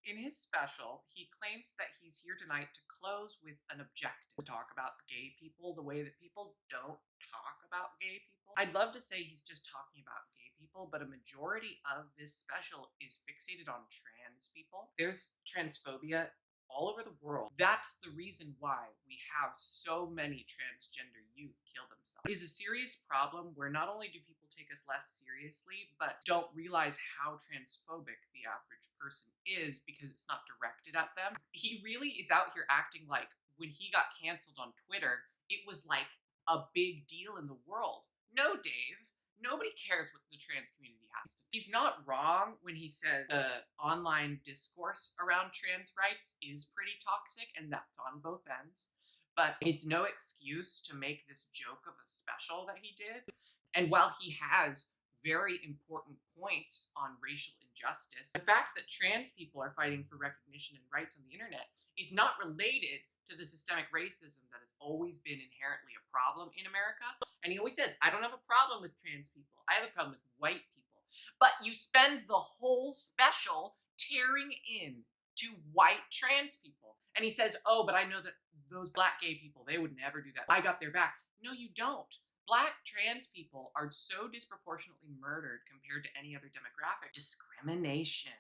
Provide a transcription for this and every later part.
In his special, he claims that he's here tonight to close with an objective. To talk about gay people the way that people don't talk about gay people. I'd love to say he's just talking about gay people, but a majority of this special is fixated on trans people. There's transphobia all over the world. That's the reason why we have so many transgender youth kill themselves. It is a serious problem where not only do people take us less seriously, but don't realize how transphobic the average person is because it's not directed at them. He really is out here acting like when he got canceled on Twitter, it was like a big deal in the world. No, Dave. Nobody cares what the trans community has to do. He's not wrong when he says the online discourse around trans rights is pretty toxic, and that's on both ends. But it's no excuse to make this joke of a special that he did. And while he has very important points on racial injustice, the fact that trans people are fighting for recognition and rights on the internet is not related to the systemic racism that has always been inherently a problem in America. And he always says, I don't have a problem with trans people. I have a problem with white people. But you spend the whole special tearing in to white trans people. And he says, oh, but I know that those black gay people, they would never do that. I got their back. No, you don't. Black trans people are so disproportionately murdered compared to any other demographic. Discrimination.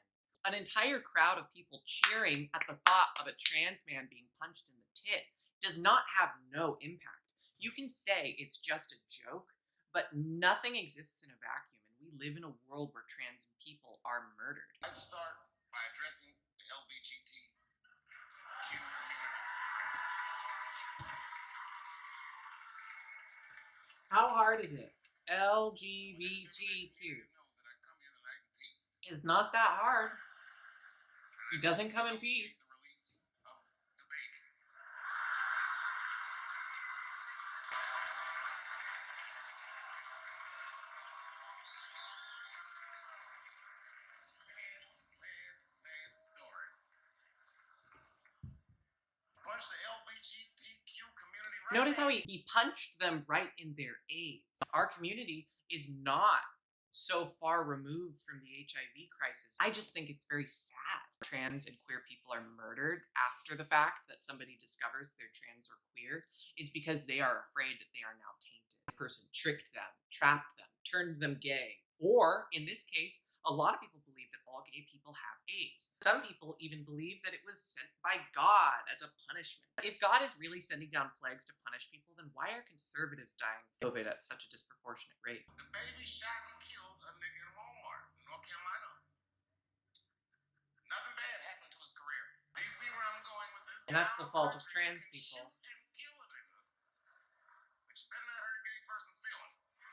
An entire crowd of people cheering at the thought of a trans man being punched in the tit does not have no impact. You can say it's just a joke, but nothing exists in a vacuum, and we live in a world where trans people are murdered. I'd start by addressing the LGBTQ community. How hard is it? LGBTQ. It's not that hard. He doesn't come in peace. Sad story. Punch the LGBTQ community right. Notice how he punched them right in their AIDS. Our community is not so far removed from the HIV crisis. I just think it's very sad. Trans and queer people are murdered after the fact that somebody discovers they're trans or queer is because they are afraid that they are now tainted. The person tricked them, trapped them, turned them gay. Or, in this case, a lot of people believe that all gay people have AIDS. Some people even believe that it was sent by God as a punishment. If God is really sending down plagues to punish people, then why are conservatives dying of COVID at such a disproportionate rate? The baby shot and killed a nigga in Walmart, North Carolina. Nothing bad happened to his career. Do you see where I'm going with this? And that's the fault of trans people. Shoot and kill a nigga. But you better not hurt a gay person's feelings.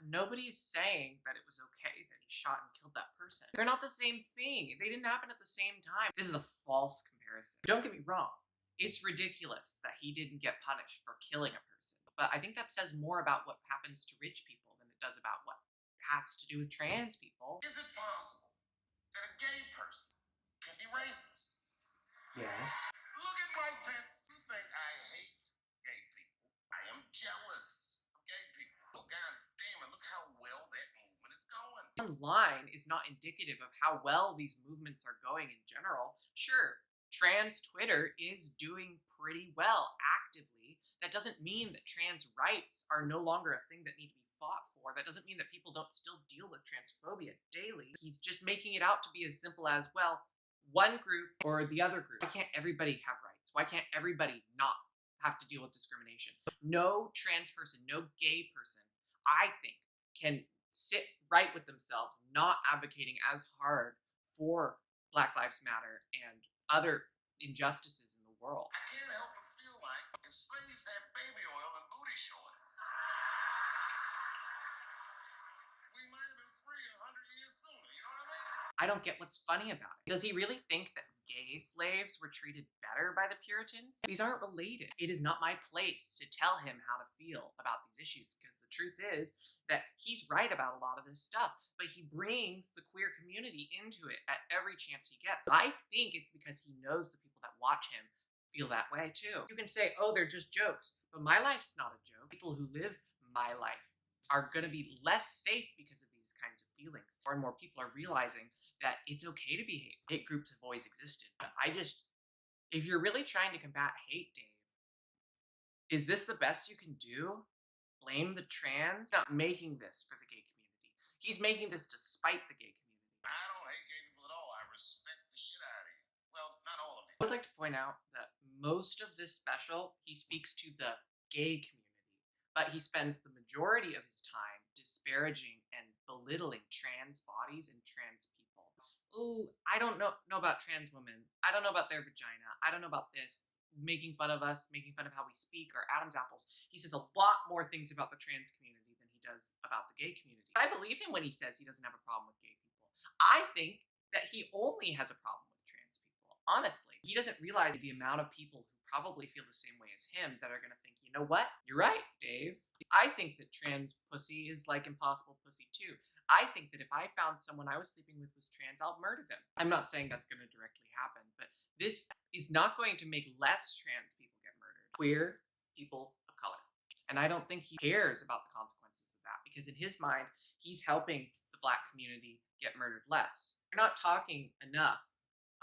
Nobody's saying that it was okay that he shot and killed that person. They're not the same thing. They didn't happen at the same time. This is a false comparison. Don't get me wrong. It's ridiculous that he didn't get punished for killing a person. But I think that says more about what happens to rich people than it does about what has to do with trans people. Is it possible that a gay person can be racist? Yes. Look at Mike Pence. You think I hate gay people? I am jealous of gay people. Oh, God damn it, look how well that movement is going. One line is not indicative of how well these movements are going in general. Sure, trans Twitter is doing pretty well actively. That doesn't mean that trans rights are no longer a thing that need to be fought for. That doesn't mean that people don't still deal with transphobia daily. He's just making it out to be as simple as, well, one group or the other group. Why can't everybody have rights? Why can't everybody not have to deal with discrimination? No trans person, no gay person, I think, can sit right with themselves, not advocating as hard for Black Lives Matter and other injustices in the world. I can't help but feel like if slaves had baby oil and booty shorts, we might have been free 100 years sooner, you know what I mean? I don't get what's funny about it. Does he really think that gay slaves were treated better by the Puritans? These aren't related. It is not my place to tell him how to feel about these issues, because the truth is that he's right about a lot of this stuff, but he brings the queer community into it at every chance he gets. I think it's because he knows the people that watch him feel that way too. You can say, oh, they're just jokes, but my life's not a joke. People who live my life are going to be less safe because of these these kinds of feelings. More and more people are realizing that it's okay to be hate. Hate groups have always existed. But if you're really trying to combat hate, Dave, is this the best you can do? Blame the trans? He's not making this for the gay community. He's making this to spite the gay community. I don't hate gay people at all. I respect the shit out of you. Well, not all of it. I would like to point out that most of this special, he speaks to the gay community, but he spends the majority of his time disparaging and belittling trans bodies and trans people. Ooh, I don't know about trans women. I don't know about their vagina. I don't know about this. Making fun of us, making fun of how we speak, or Adam's apples. He says a lot more things about the trans community than he does about the gay community. I believe him when he says he doesn't have a problem with gay people. I think that he only has a problem with trans people, honestly. He doesn't realize the amount of people who probably feel the same way as him that are going to think, you know what? You're right, Dave. I think that trans pussy is like impossible pussy too. I think that if I found someone I was sleeping with was trans, I'll murder them. I'm not saying that's going to directly happen, but this is not going to make less trans people get murdered. Queer people of color. And I don't think he cares about the consequences of that, because in his mind, he's helping the Black community get murdered less. We're not talking enough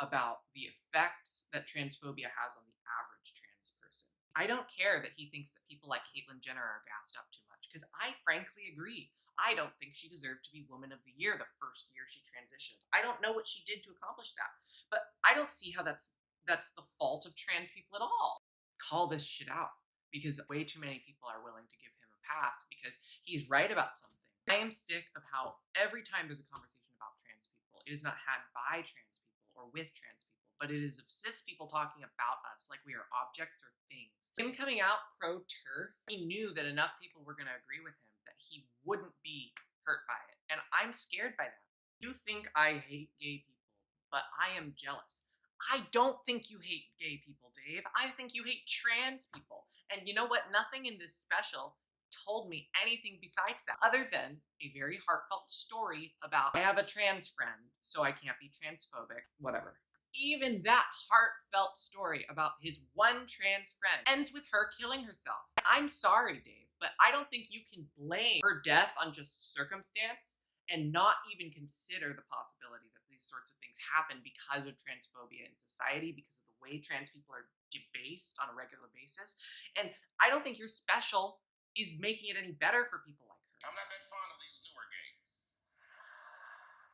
about the effects that transphobia has on the average trans person. I don't care that he thinks that people like Caitlyn Jenner are gassed up too much, because I frankly agree. I don't think she deserved to be Woman of the Year the first year she transitioned. I don't know what she did to accomplish that, but I don't see how that's the fault of trans people at all. Call this shit out, because way too many people are willing to give him a pass because he's right about something. I am sick of how every time there's a conversation about trans people, it is not had by trans people or with trans people, but it is of cis people talking about us like we are objects or things. Him coming out pro-Terf, he knew that enough people were going to agree with him that he wouldn't be hurt by it. And I'm scared by that. You think I hate gay people, but I am jealous. I don't think you hate gay people, Dave. I think you hate trans people. And you know what? Nothing in this special told me anything besides that, other than a very heartfelt story about, I have a trans friend, so I can't be transphobic, whatever. Even that heartfelt story about his one trans friend ends with her killing herself. I'm sorry, Dave, but I don't think you can blame her death on just circumstance and not even consider the possibility that these sorts of things happen because of transphobia in society, because of the way trans people are debased on a regular basis. And I don't think your special is making it any better for people like her. I'm not that fond of these newer gays.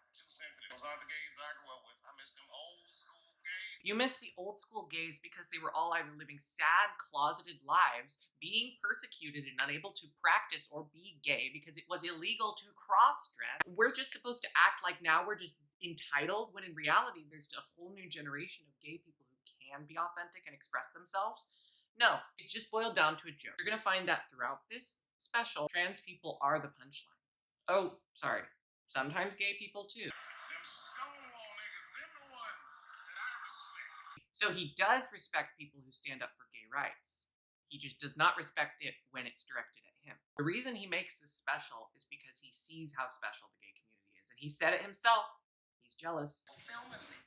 Too sensitive. Those aren't the gays I grew up with. I miss them old school gays. You miss the old school gays because they were all either living sad, closeted lives, being persecuted and unable to practice or be gay because it was illegal to cross-dress. We're just supposed to act like now we're just entitled, when in reality there's a whole new generation of gay people who can be authentic and express themselves. No, it's just boiled down to a joke. You're gonna find that throughout this special, trans people are the punchline. Oh, sorry. Sometimes gay people too. Them Stonewall niggas, them the ones that I respect. So he does respect people who stand up for gay rights. He just does not respect it when it's directed at him. The reason he makes this special is because he sees how special the gay community is. And he said it himself. He's jealous. Filming me.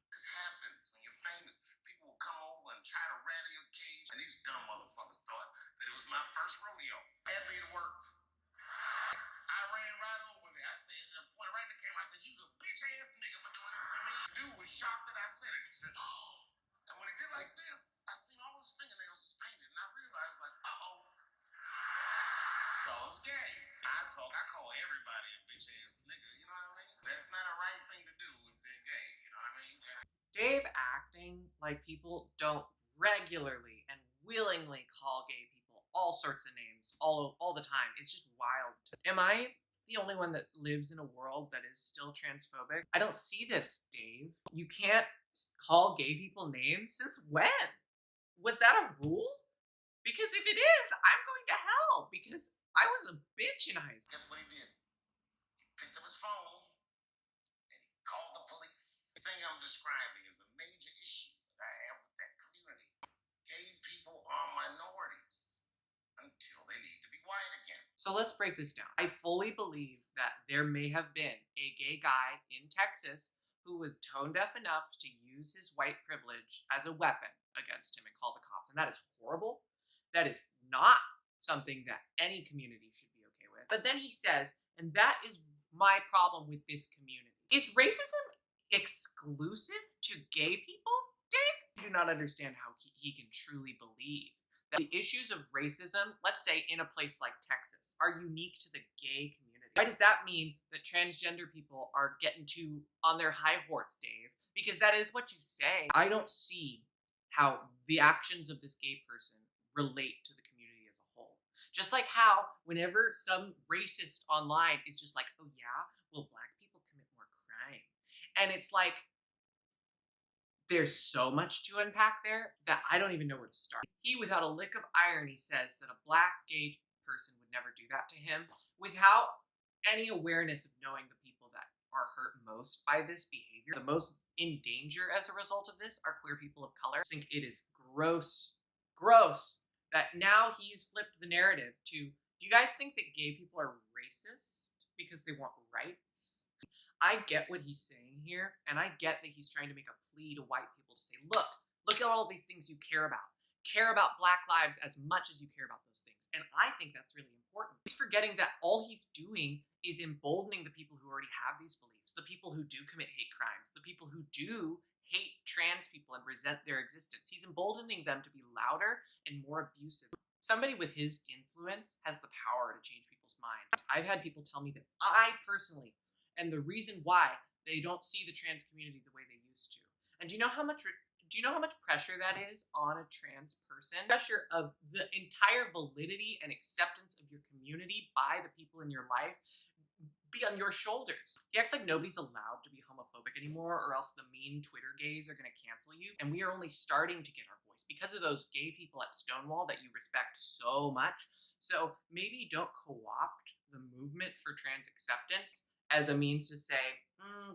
This happens when you're famous. People will come over and try to rattle your cage. And these dumb motherfuckers thought that it was my first rodeo. Badly it worked. I ran right over there. I said, I pointed right in the camera. I said, you's a bitch ass nigga for doing this to me. The dude was shocked that I said it. He said, oh. And when he did like this, I seen all his fingernails was painted. And I realized, like, uh-oh. Y'all's gay. I call everybody a bitch ass nigga. You know what I mean? That's not a right thing to do if they're gay. You know what I mean? Dave acting like people don't regularly and willingly call gay people all sorts of names all the time is just wild. Am I the only one that lives in a world that is still transphobic? I don't see this, Dave. You can't call gay people names? Since when? Was that a rule? Because if it is, I'm going to hell because I was a bitch in high school. Guess what he did? He picked up his phone and he called the police. The thing I'm describing is a major issue that I have with that community. Gay people are minorities until they need to be white again. So let's break this down. I fully believe that there may have been a gay guy in Texas who was tone deaf enough to use his white privilege as a weapon against him and call the cops. And that is horrible. That is not something that any community should be okay with. But then he says, and that is my problem with this community. Is racism exclusive to gay people, Dave? I do not understand how he can truly believe that the issues of racism, let's say in a place like Texas, are unique to the gay community. Why does that mean that transgender people are getting too on their high horse, Dave? Because that is what you say. I don't see how the actions of this gay person relate to the community as a whole. Just like how whenever some racist online is just like, oh yeah, well, black people commit more crime. And it's like, there's so much to unpack there that I don't even know where to start. He, without a lick of irony, says that a black gay person would never do that to him without any awareness of knowing the people that are hurt most by this behavior. The most in danger as a result of this are queer people of color. I think it is gross that now he's flipped the narrative to, do you guys think that gay people are racist because they want rights? I get what he's saying here, and I get that he's trying to make a plea to white people to say, look at all these things you care about. Care about black lives as much as you care about those things. And I think that's really important. He's forgetting that all he's doing is emboldening the people who already have these beliefs, the people who do commit hate crimes, the people who do hate trans people and resent their existence. He's emboldening them to be louder and more abusive. Somebody with his influence has the power to change people's minds. I've had people tell me that I personally am the reason why they don't see the trans community the way they used to. And do you know how much pressure that is on a trans person? Pressure of the entire validity and acceptance of your community by the people in your life be on your shoulders. He acts like nobody's allowed to be homophobic anymore, or else the mean Twitter gays are gonna cancel you. And we are only starting to get our voice because of those gay people at Stonewall that you respect so much. So maybe don't co-opt the movement for trans acceptance as a means to say,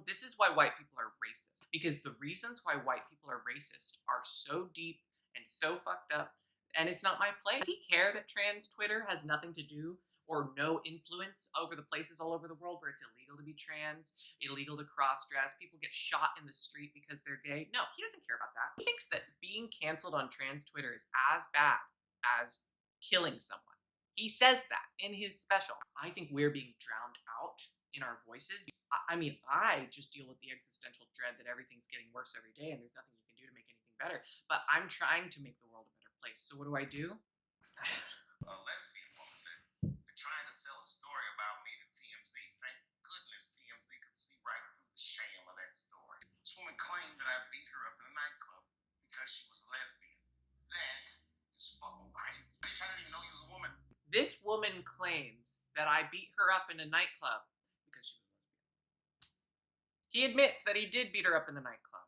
this is why white people are racist. Because the reasons why white people are racist are so deep and so fucked up, and it's not my place. Does he care that trans Twitter has nothing to do or no influence over the places all over the world where it's illegal to be trans, illegal to cross-dress, people get shot in the street because they're gay? No, he doesn't care about that. He thinks that being canceled on trans Twitter is as bad as killing someone. He says that in his special. I think we're being drowned out in our voices. I mean, I just deal with the existential dread that everything's getting worse every day and there's nothing you can do to make anything better. But I'm trying to make the world a better place. So what do I do? A lesbian woman that trying to sell a story about me to TMZ. Thank goodness TMZ could see right through the sham of that story. This woman claimed that I beat her up in a nightclub because she was a lesbian. That is fucking crazy. Bitch, I didn't even know you was a woman. This woman claims that I beat her up in a nightclub because she was lesbian. He admits that he did beat her up in the nightclub.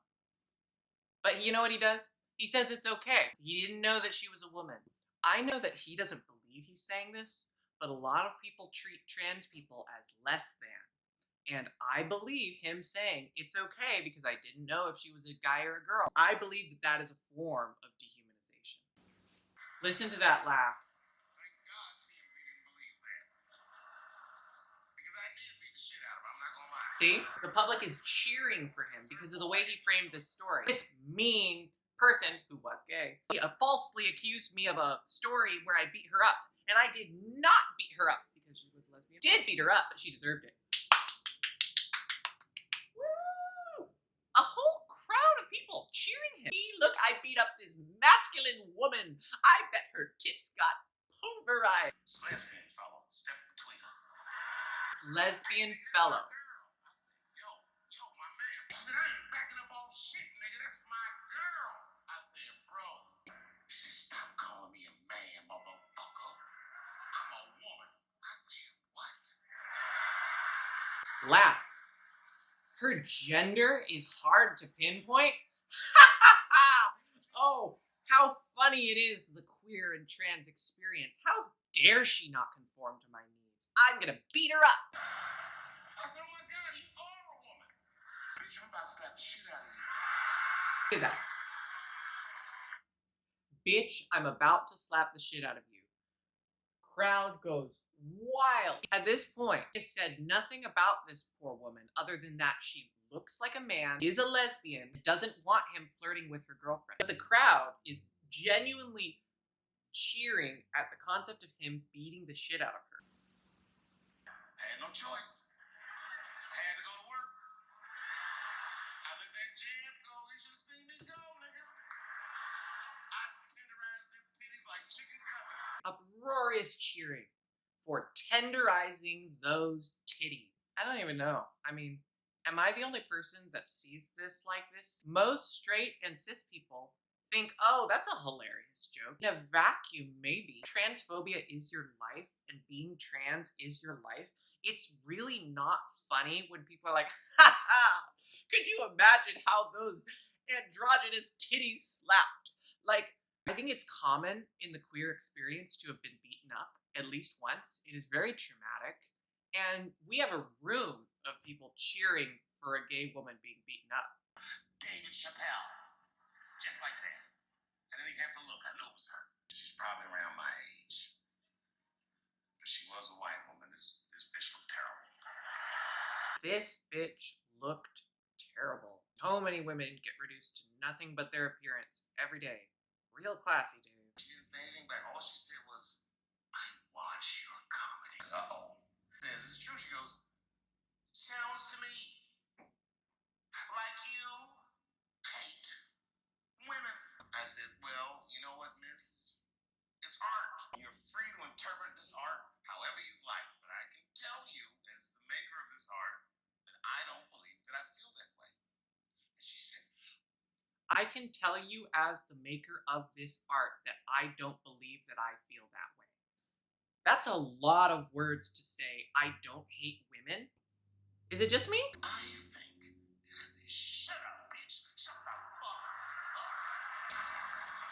But you know what he does? He says it's okay. He didn't know that she was a woman. I know that he doesn't believe he's saying this, but a lot of people treat trans people as less than. And I believe him saying it's okay because I didn't know if she was a guy or a girl. I believe that that is a form of dehumanization. Listen to that laugh. Thank God TMZ didn't believe that. Because I did beat the shit out of her, I'm not gonna lie. See? The public is cheering for him because of the way he framed this story. This mean person, who was gay, falsely accused me of a story where I beat her up. And I did not beat her up because she was lesbian. Did beat her up, but she deserved it. Woo! A whole crowd of people cheering him. See, look, I beat up this masculine woman. I bet her tits got pulverized. This lesbian fellow stepped between us. Lesbian fellow. I said, yo, my man. She said, I ain't backing up all shit, nigga. That's my girl. I said, bro. She said, stop calling me a man, motherfucker. I'm a woman. I said, what? Laugh. Her gender is hard to pinpoint? Oh, how funny it is, the queer and trans experience. How dare she not conform to my needs? I'm gonna beat her up. I said, oh my God, you are a woman. Bitch, I'm about to slap the shit out of you. Look at that. Bitch, I'm about to slap the shit out of you. Crowd goes wild. At this point, I said nothing about this poor woman other than that she looks like a man, is a lesbian, doesn't want him flirting with her girlfriend. But the crowd is genuinely cheering at the concept of him beating the shit out of her. I had no choice. had to go to work. I let that jam go. You should see me go, nigga. I tenderized them titties like chicken cutlets. Uproarious cheering for tenderizing those titties. I don't even know. I mean, am I the only person that sees this like this? Most straight and cis people think, oh, that's a hilarious joke. In a vacuum, maybe. Transphobia is your life and being trans is your life. It's really not funny when people are like, ha ha, could you imagine how those androgynous titties slapped? Like, I think it's common in the queer experience to have been beaten up at least once. It is very traumatic. And we have a room of people cheering for a gay woman being beaten up. Dave Chappelle. Just like that. I didn't even have to look. I knew it was her. She's probably around my age. But she was a white woman. This bitch looked terrible. This bitch looked terrible. So many women get reduced to nothing but their appearance every day. Real classy, dude. She didn't say anything back. All she said was, I watch your comedy. Uh-oh. This is true. She goes, sounds to me like you hate women. I said, well, you know what, miss? It's art. You're free to interpret this art however you like. But I can tell you, as the maker of this art, that I don't believe that I feel that way. And she said, I can tell you as the maker of this art that I don't believe that I feel that way. That's a lot of words to say, I don't hate women. Is it just me? I think. And I said, shut up, bitch. Shut the fuck up.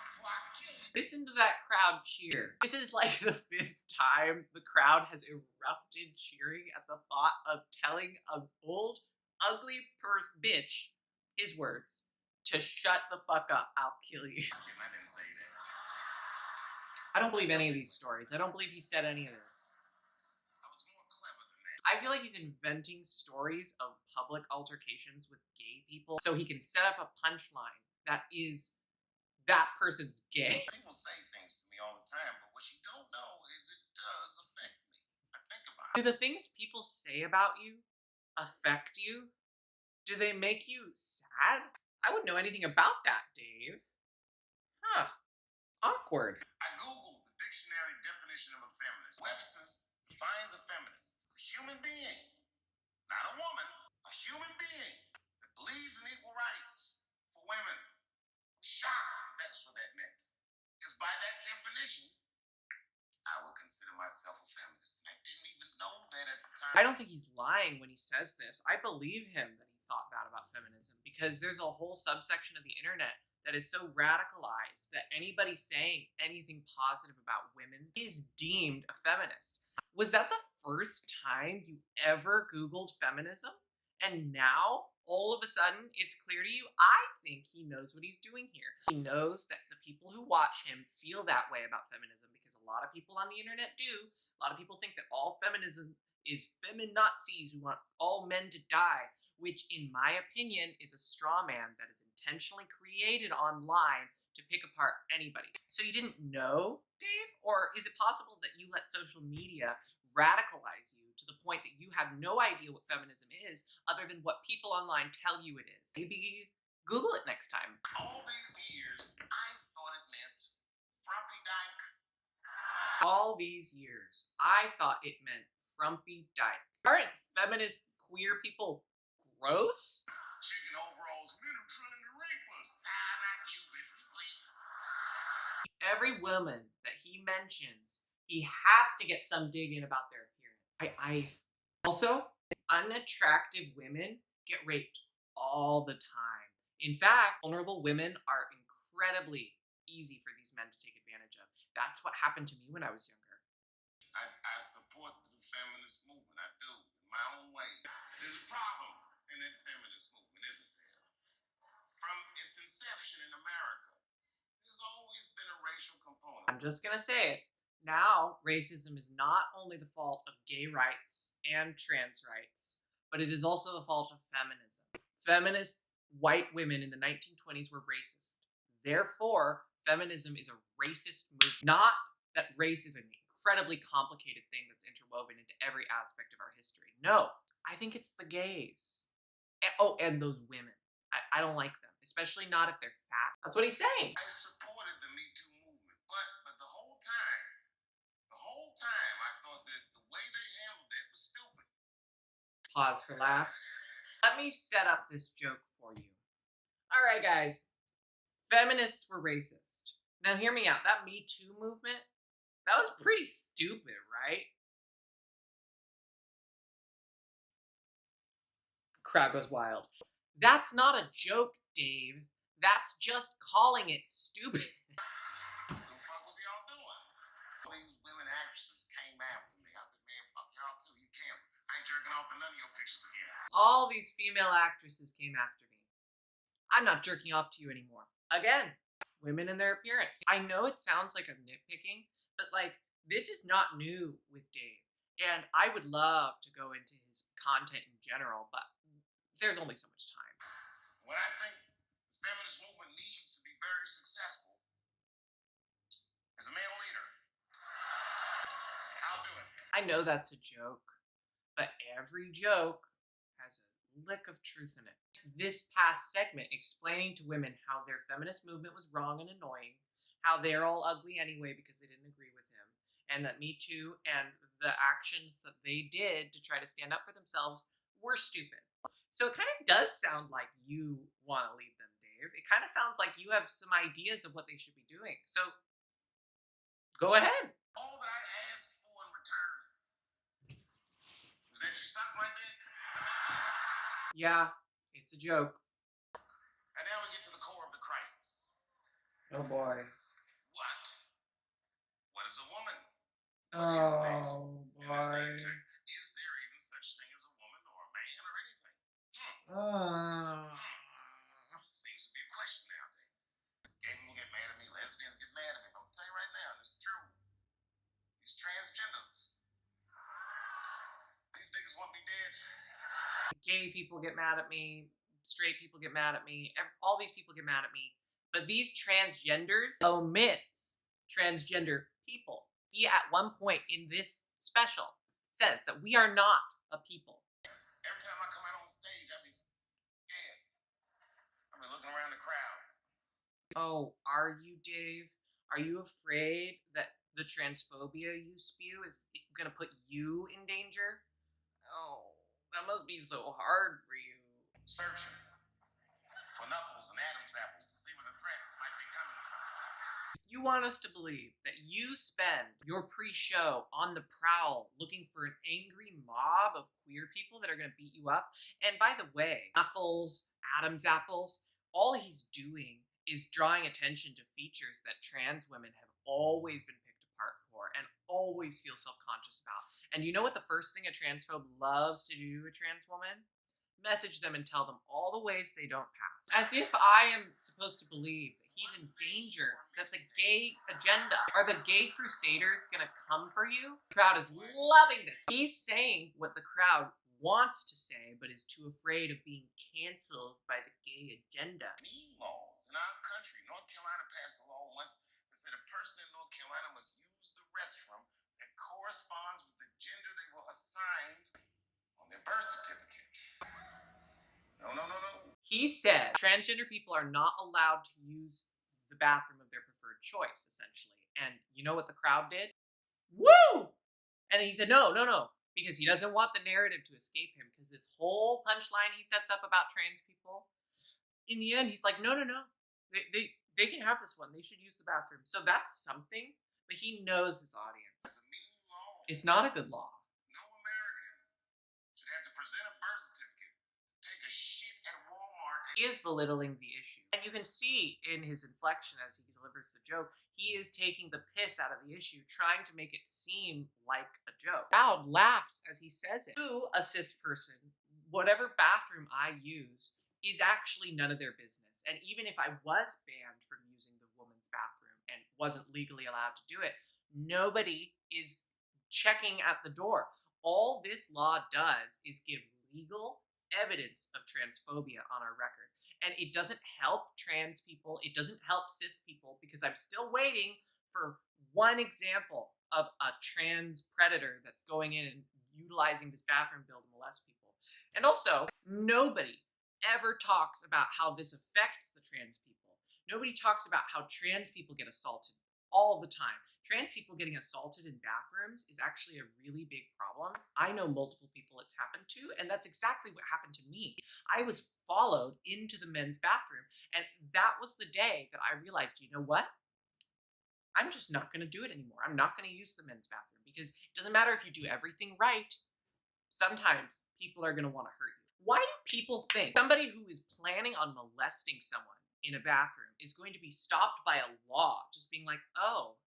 Before I kill you. Listen to that crowd cheer. This is like the 5th time the crowd has erupted cheering at the thought of telling an old, ugly bitch, his words, to shut the fuck up, I'll kill you. I didn't say that. I don't believe any of these stories. I don't believe he said any of this. I was more clever than that. I feel like he's inventing stories of public altercations with gay people so he can set up a punchline that is that person's gay. People say things to me all the time, but what you don't know is it does affect me. I think about Do the things people say about you affect you? Do they make you sad? I wouldn't know anything about that, Dave. Huh. Awkward. I googled the dictionary definition of a feminist. Webster defines a feminist as a human being, not a woman, a human being that believes in equal rights for women. I'm shocked that that's what that meant. Because by that definition, I would consider myself a feminist. And I didn't even know that at the time. I don't think he's lying when he says this. I believe him that he thought that about feminism because there's a whole subsection of the internet that is so radicalized that anybody saying anything positive about women is deemed a feminist. Was that the first time you ever Googled feminism? And now, all of a sudden, it's clear to you? I think he knows what he's doing here. He knows that the people who watch him feel that way about feminism because a lot of people on the internet do. A lot of people think that all feminism is feminazis who want all men to die, which in my opinion is a straw man that is intentionally created online to pick apart anybody. So you didn't know, Dave? Or is it possible that you let social media radicalize you to the point that you have no idea what feminism is other than what people online tell you it is? Maybe Google it next time. All these years, I thought it meant frumpy dyke. All these years, I thought it meant frumpy dyke. Aren't feminist queer people gross? Chicken overalls, men are trying to rape us. Ah, not you, bitch, please. Every woman that he mentions, he has to get some dig in about their appearance. Also, unattractive women get raped all the time. In fact, vulnerable women are incredibly easy for these men to take advantage of. That's what happened to me when I was younger. I support the feminist movement. I do, in my own way. There's a problem in that feminist movement, isn't there? From its inception in America, there's always been a racial component. I'm just gonna say it. Now, racism is not only the fault of gay rights and trans rights, but it is also the fault of feminism. Feminist white women in the 1920s were racist. Therefore, feminism is a racist movement. Not that race is an incredibly complicated thing that's interwoven into every aspect of our history. No, I think it's the gays. And those women. I don't like them, especially not if they're fat. That's what he's saying. I supported the Me Too movement, but the whole time, I thought that the way they handled it was stupid. Pause for laughs. Let me set up this joke for you. All right, guys. Feminists were racist. Now, hear me out. That Me Too movement, that was pretty stupid, right? The crowd goes wild. That's not a joke, Dave. That's just calling it stupid. What the fuck was y'all doing? All these women actresses came after me. I said, man, fuck y'all too. You canceled. I ain't jerking off to none of your pictures again. All these female actresses came after me. I'm not jerking off to you anymore. Again, women and their appearance. I know it sounds like I'm nitpicking, but like, this is not new with Dave. And I would love to go into his content in general, but there's only so much time. What I think the feminist movement needs to be very successful is a male leader. I'll do it. I know that's a joke, but every joke has a lick of truth in it. This past segment explaining to women how their feminist movement was wrong and annoying, how they're all ugly anyway because they didn't agree with him, and that Me Too and the actions that they did to try to stand up for themselves were stupid. So it kind of does sound like you want to lead them, Dave. It kind of sounds like you have some ideas of what they should be doing. So go ahead. All that I asked for in return was that you suck my dick. Yeah, it's a joke. And now we get to the core of the crisis. Oh boy. What? What is a woman? Oh In this day and boy. time, is there even such thing as a woman or a man or anything? Seems to be a question nowadays. Gay people get mad at me, lesbians get mad at me. I'm gonna tell you right now, this is true. These transgenders, these niggas want me dead. Gay people get mad at me. Straight people get mad at me. All these people get mad at me. But these transgenders omits transgender people. He at one point in this special says that we are not a people. Every time I come out on stage, I be scared. I be looking around the crowd. Oh, are you, Dave? Are you afraid that the transphobia you spew is going to put you in danger? Oh, that must be so hard for you. Searching for knuckles and Adam's apples to see where the threats might be coming from. You want us to believe that you spend your pre-show on the prowl looking for an angry mob of queer people that are going to beat you up. And by the way, Knuckles, Adam's apples, all he's doing is drawing attention to features that trans women have always been picked apart for and always feel self-conscious about. And you know what the first thing a transphobe loves to do to a trans woman? Message them and tell them all the ways they don't pass. As if I am supposed to believe that he's in danger, that the gay agenda, are the gay crusaders gonna come for you? The crowd is loving this. He's saying what the crowd wants to say, but is too afraid of being canceled by the gay agenda. Mean laws in our country. North Carolina passed a law once that said a person in North Carolina must use the restroom that corresponds with the gender they were assigned on their birth certificate. No. He said transgender people are not allowed to use the bathroom of their preferred choice, essentially. And you know what the crowd did? Woo! And he said, no, because he doesn't want the narrative to escape him, because this whole punchline he sets up about trans people, in the end, he's like, no. They can have this one. They should use the bathroom. So that's something, but he knows his audience. It's a mean law. It's not a good law. No American should have to present a birth certificate, take a shit at Walmart. He is belittling the issue. And you can see in his inflection as he delivers the joke, he is taking the piss out of the issue, trying to make it seem like a joke. The crowd laughs as he says it. To a cis person, whatever bathroom I use is actually none of their business. And even if I was banned from using the woman's bathroom and wasn't legally allowed to do it, nobody is checking at the door. All this law does is give legal evidence of transphobia on our record. And it doesn't help trans people, it doesn't help cis people, because I'm still waiting for one example of a trans predator that's going in and utilizing this bathroom bill to molest people. And also, nobody ever talks about how this affects the trans people. Nobody talks about how trans people get assaulted all the time. Trans people getting assaulted in bathrooms is actually a really big problem. I know multiple people it's happened to, and that's exactly what happened to me. I was followed into the men's bathroom, and that was the day that I realized, you know what? I'm just not going to do it anymore. I'm not going to use the men's bathroom because it doesn't matter if you do everything right. Sometimes people are going to want to hurt you. Why do people think somebody who is planning on molesting someone in a bathroom is going to be stopped by a law just being like, oh,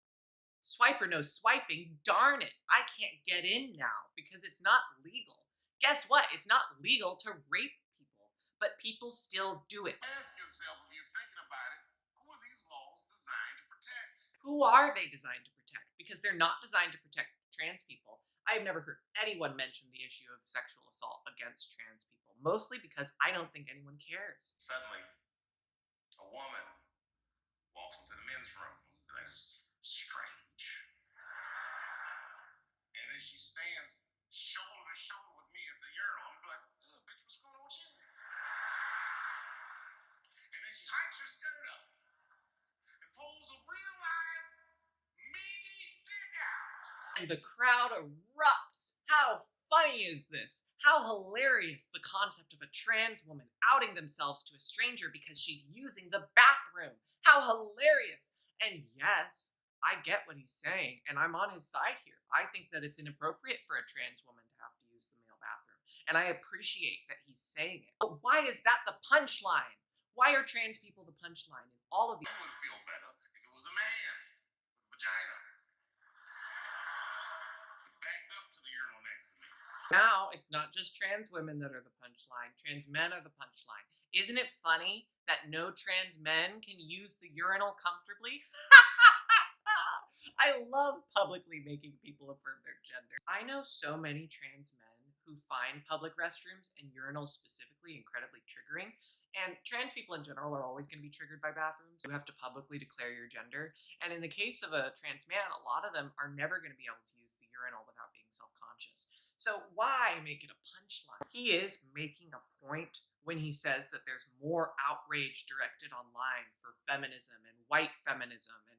swiper no swiping, darn it, I can't get in now because it's not legal. Guess what? It's not legal to rape people, but people still do it. Ask yourself, if you're thinking about it, who are these laws designed to protect? Who are they designed to protect? Because they're not designed to protect trans people. I've never heard anyone mention the issue of sexual assault against trans people, mostly because I don't think anyone cares. Suddenly, a woman walks into the men's room. That's strange. And then she stands shoulder to shoulder with me at the urinal. I'm like, bitch, what's going on with you? And then she hikes her skirt up and pulls a real live meaty dick out. And the crowd erupts. How funny is this? How hilarious the concept of a trans woman outing themselves to a stranger because she's using the bathroom. How hilarious. And yes, I get what he's saying, and I'm on his side here. I think that it's inappropriate for a trans woman to have to use the male bathroom, and I appreciate that he's saying it. But why is that the punchline? Why are trans people the punchline in all of these? I would feel better if it was a man with a vagina. He backed up to the urinal next to me. Now, it's not just trans women that are the punchline. Trans men are the punchline. Isn't it funny that no trans men can use the urinal comfortably? I love publicly making people affirm their gender. I know so many trans men who find public restrooms and urinals specifically incredibly triggering. And trans people in general are always going to be triggered by bathrooms. You have to publicly declare your gender. And in the case of a trans man, a lot of them are never going to be able to use the urinal without being self-conscious. So why make it a punchline? He is making a point when he says that there's more outrage directed online for feminism and white feminism. And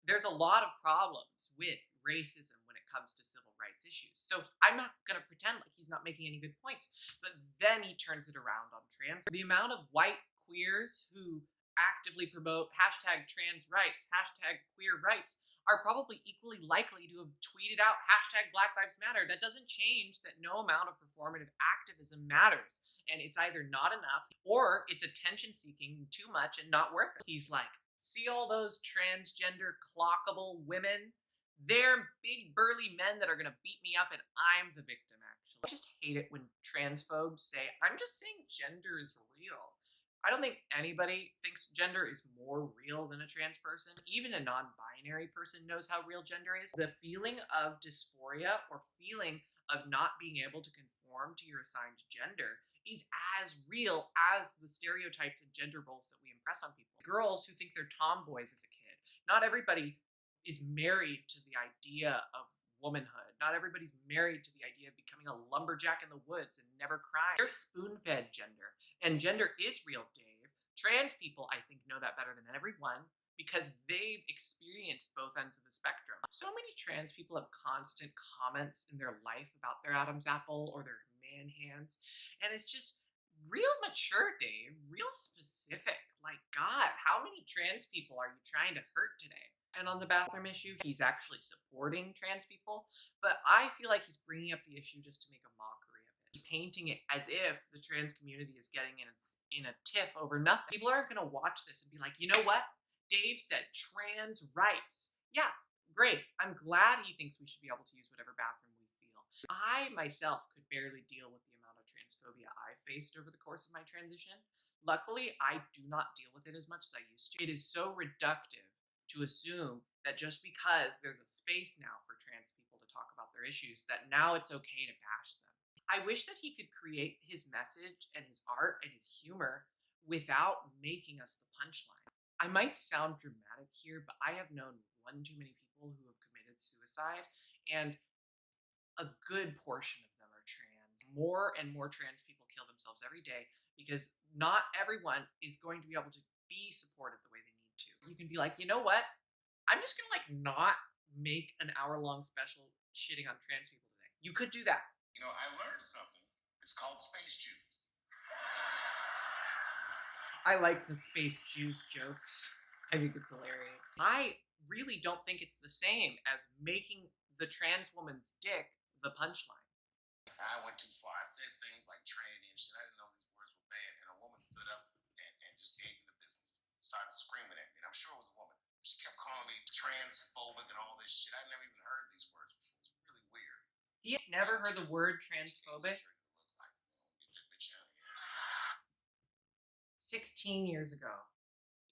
there's a lot of problems with racism when it comes to civil rights issues. So I'm not going to pretend like he's not making any good points. But then he turns it around on trans. The amount of white queers who actively promote hashtag trans rights, hashtag queer rights, are probably equally likely to have tweeted out hashtag Black Lives Matter. That doesn't change that no amount of performative activism matters. And it's either not enough or it's attention seeking too much and not worth it. He's like, see all those transgender clockable women? They're big burly men that are gonna beat me up and I'm the victim, actually. I just hate it when transphobes say, I'm just saying gender is real. I don't think anybody thinks gender is more real than a trans person. Even a non-binary person knows how real gender is. The feeling of dysphoria or feeling of not being able to conform to your assigned gender is as real as the stereotypes and gender roles that we impress on people. Girls who think they're tomboys as a kid. Not everybody is married to the idea of womanhood. Not everybody's married to the idea of becoming a lumberjack in the woods and never crying. They're spoon-fed gender. And gender is real, Dave. Trans people, I think, know that better than everyone because they've experienced both ends of the spectrum. So many trans people have constant comments in their life about their Adam's apple or their man hands. And it's just real mature, Dave. Real specific. Like, God, how many trans people are you trying to hurt today? And on the bathroom issue, he's actually supporting trans people, but I feel like he's bringing up the issue just to make a mockery of it, painting it as if the trans community is getting in a tiff over nothing. People aren't going to watch this and be like, you know what? Dave said trans rights. Yeah, great. I'm glad he thinks we should be able to use whatever bathroom we feel. I myself could barely deal with the amount of transphobia I faced over the course of my transition. Luckily, I do not deal with it as much as I used to. It is so reductive to assume that just because there's a space now for trans people to talk about their issues, that now it's okay to bash them. I wish that he could create his message and his art and his humor without making us the punchline. I might sound dramatic here, but I have known one too many people who have committed suicide, and a good portion of them are trans. More and more trans people kill themselves every day because not everyone is going to be able to be supported the way they need to. You can be like, you know what? I'm just gonna like not make an hour-long special shitting on trans people today. You could do that. You know, I learned something. It's called space Jews. I like the space Jews jokes. I think it's hilarious. I really don't think it's the same as making the trans woman's dick the punchline. I went too far. I said things like tranny and shit. I didn't know these words were bad. And a woman stood up and just gave me the business. Started screaming at me. And I'm sure it was a woman. She kept calling me transphobic and all this shit. I never even heard these words before. It's really weird. He had never heard the word transphobic. 16 years ago.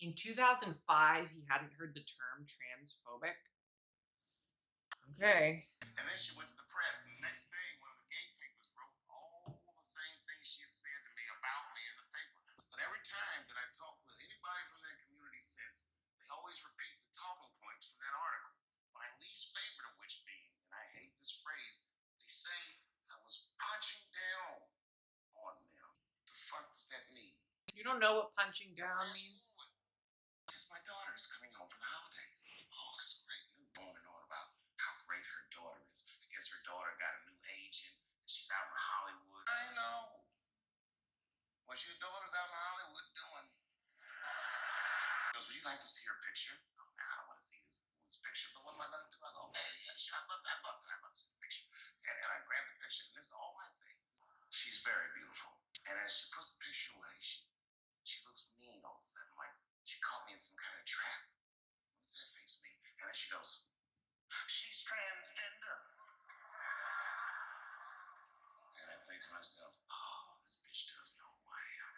In 2005, he hadn't heard the term transphobic. Okay. And then she went to the press. And the next day, one of the gay papers wrote all the same things she had said to me about me in the paper. But every time that I talk with anybody from that community since, they always repeat the talking points from that article. My least favorite of which being, and I hate this phrase, they say I was punching down on them. The fuck does that mean? You don't know what punching down means? Just my daughter is coming home for the holidays. Oh, that's great news. On and on about how great her daughter is. I guess her daughter got a new agent. She's out in Hollywood. I know. What's your daughter's out in Hollywood doing? Goes, would you like to see her picture? Oh, man, I don't want to see this picture, but what am I going to do? I go, okay, yeah, sure, I'd love to see the picture. And I grab the picture, and this is all I say. She's very beautiful. And as she puts the picture away, she looks mean all of a sudden, like she caught me in some kind of trap. What does that face mean? And then she goes, she's transgender. And I think to myself, oh, this bitch does know who I am.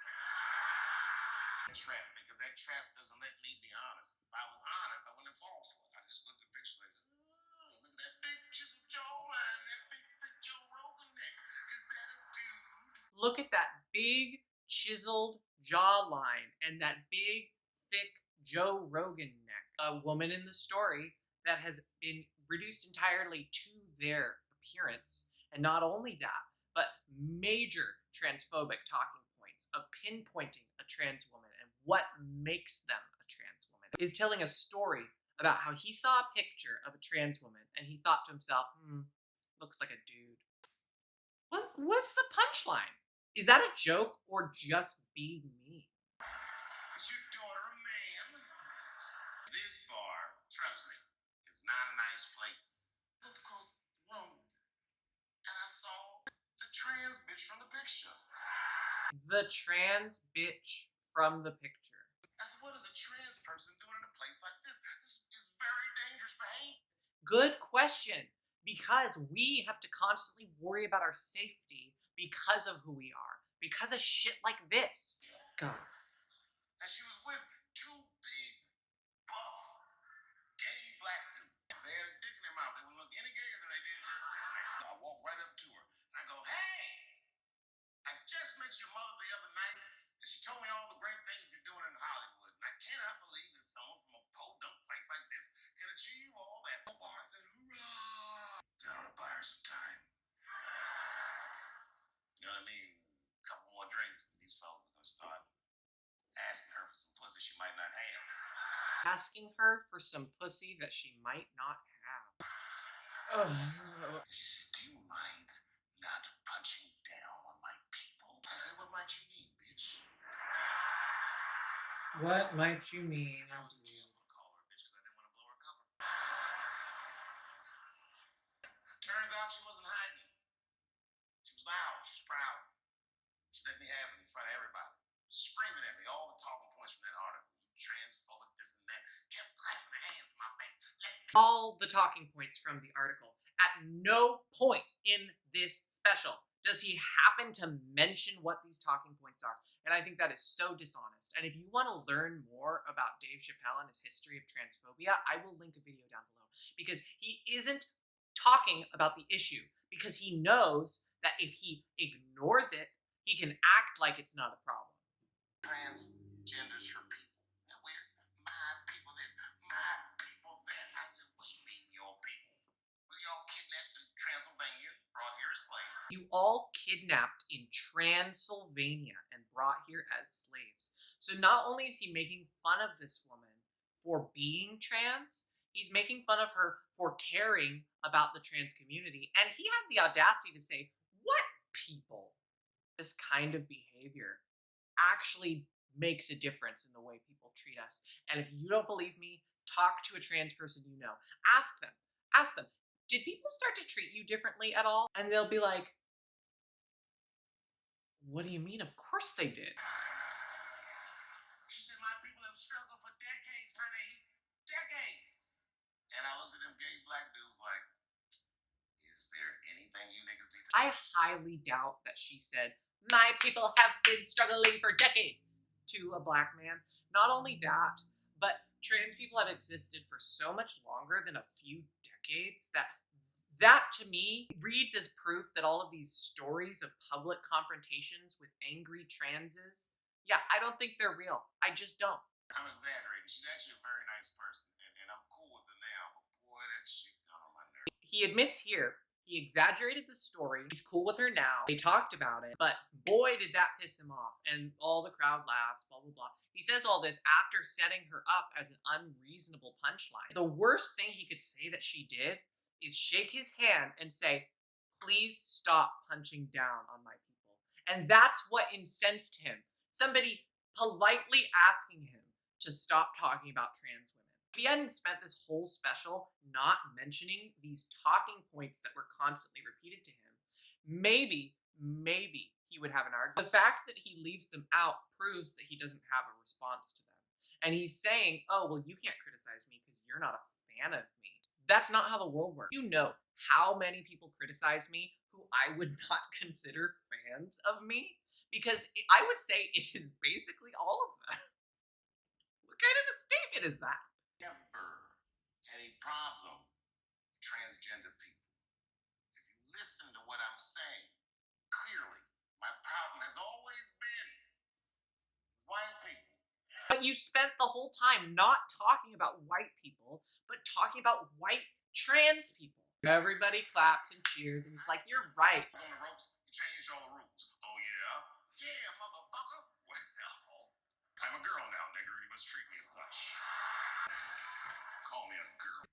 Trap, because that trap doesn't let me be honest. If I was honest, I wouldn't fall for it. I just looked at the picture like, look at that big chiseled jawline, that big thick Joe Rogan neck. Is that a dude? Look at that big chiseled jawline and that big thick Joe Rogan neck. A woman in the story that has been reduced entirely to their appearance, and not only that, but major transphobic talking points of pinpointing a trans woman and what makes them a trans woman, is telling a story about how he saw a picture of a trans woman and he thought to himself, looks like a dude. What's the punchline? Is that a joke or just being mean? Is your daughter a man? This bar, trust me, is not a nice place. I looked across the room and I saw the trans bitch from the picture. The trans bitch from the picture. I said, what is a trans person doing in a place like this? This is very dangerous behavior. Good question. Because we have to constantly worry about our safety because of who we are. Because of shit like this. God. And she was with two big, buff, gay black dudes. They had a dick in their mouth. They wouldn't look any gayer than they did just sitting there. I walked right up to her and I go, hey, I just met your mother the other night and she told me all the great things you're doing in Hollywood. And I cannot believe that someone from a podunk place like this can achieve all that. I said, hoorah! Then I'm gonna buy her some time. You know what I mean? A couple more drinks and these fellas are gonna start asking her for some pussy she might not have. Asking her for some pussy that she might not have. She said, do you mind not punching down on my people? I said, what might you need, bitch? What might you mean? I was careful to call her bitch because I didn't want to blow her cover. Turns out she wasn't hiding. She was loud. She was proud. She let me have it in front of everybody. Screaming at me all the talking points from that article. Transphobic, this and that. Kept clapping her hands in my face. All the talking points from the article. At no point in this special does he happen to mention what these talking points are. And I think that is so dishonest. And if you want to learn more about Dave Chappelle and his history of transphobia, I will link a video down below. Because he isn't talking about the issue. Because he knows that if he ignores it, he can act like it's not a problem. Transgenders are people. Isn't that weird? You all kidnapped in Transylvania and brought here as slaves. So not only is he making fun of this woman for being trans, he's making fun of her for caring about the trans community. And he had the audacity to say, what people? This kind of behavior actually makes a difference in the way people treat us. And if you don't believe me, talk to a trans person you know. Ask them. Ask them, did people start to treat you differently at all? And they'll be like, what do you mean? Of course they did. She said, my people have struggled for decades, honey. Decades. And I looked at them gay black dudes like, is there anything you niggas need to I highly doubt that she said, my people have been struggling for decades to a black man. Not only that, but trans people have existed for so much longer than a few decades that to me reads as proof that all of these stories of public confrontations with angry transes, yeah, I don't think they're real. I just don't. I'm exaggerating. She's actually a very nice person, and I'm cool with her now, but boy, that shit got on my nerves. He admits here he exaggerated the story. He's cool with her now. They talked about it, but boy, did that piss him off. And all the crowd laughs, blah, blah, blah. He says all this after setting her up as an unreasonable punchline. The worst thing he could say that she did is shake his hand and say, please stop punching down on my people. And that's what incensed him. Somebody politely asking him to stop talking about trans women. If he hadn't spent this whole special not mentioning these talking points that were constantly repeated to him, maybe he would have an argument. The fact that he leaves them out proves that he doesn't have a response to them. And he's saying, oh, well, you can't criticize me because you're not a fan of me. That's not how the world works. You know how many people criticize me who I would not consider fans of me? Because I would say it is basically all of them. What kind of a statement is that? Never had a problem with transgender people. If you listen to what I'm saying, clearly, my problem has always been white people. But you spent the whole time not talking about white people, but talking about white trans people. Everybody claps and cheers, and it's like, you're right. On the ropes, you changed all the rules. Oh, yeah? Yeah, motherfucker. Well, I'm a girl now, nigger, and you must treat me as such. Call me a girl.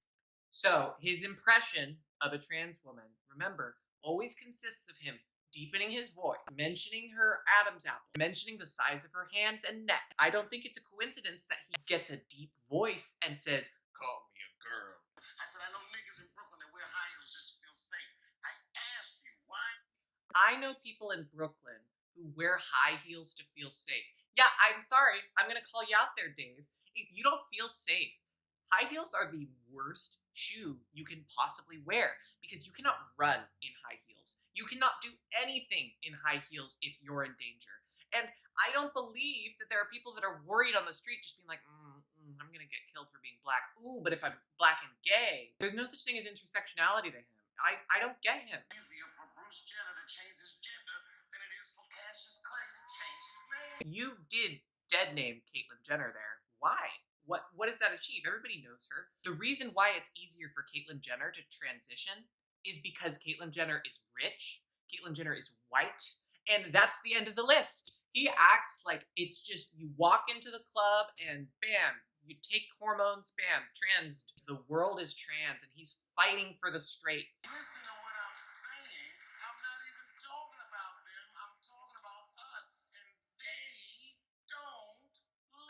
So, his impression of a trans woman, remember, always consists of him deepening his voice, mentioning her Adam's apple, mentioning the size of her hands and neck. I don't think it's a coincidence that he gets a deep voice and says, call me a girl. I said, I know niggas in Brooklyn that wear high heels just to feel safe. I asked you, why? I know people in Brooklyn who wear high heels to feel safe. Yeah, I'm sorry. I'm going to call you out there, Dave. If you don't feel safe, high heels are the worst shoe you can possibly wear because you cannot run in high heels. You cannot do anything in high heels if you're in danger. And I don't believe that there are people that are worried on the street just being like, I'm going to get killed for being black. Ooh, but if I'm black and gay, there's no such thing as intersectionality to him. I don't get him. Easier for Bruce Jenner to change his gender than it is for Cassius Clay to change his name. You did dead name Caitlyn Jenner there. Why? What does that achieve? Everybody knows her. The reason why it's easier for Caitlyn Jenner to transition is because Caitlyn Jenner is rich, Caitlyn Jenner is white, and that's the end of the list. He acts like it's just you walk into the club and bam, you take hormones, bam, trans. The world is trans and he's fighting for the straights. Listen to what I'm saying. I'm not even talking about them. I'm talking about us. And they don't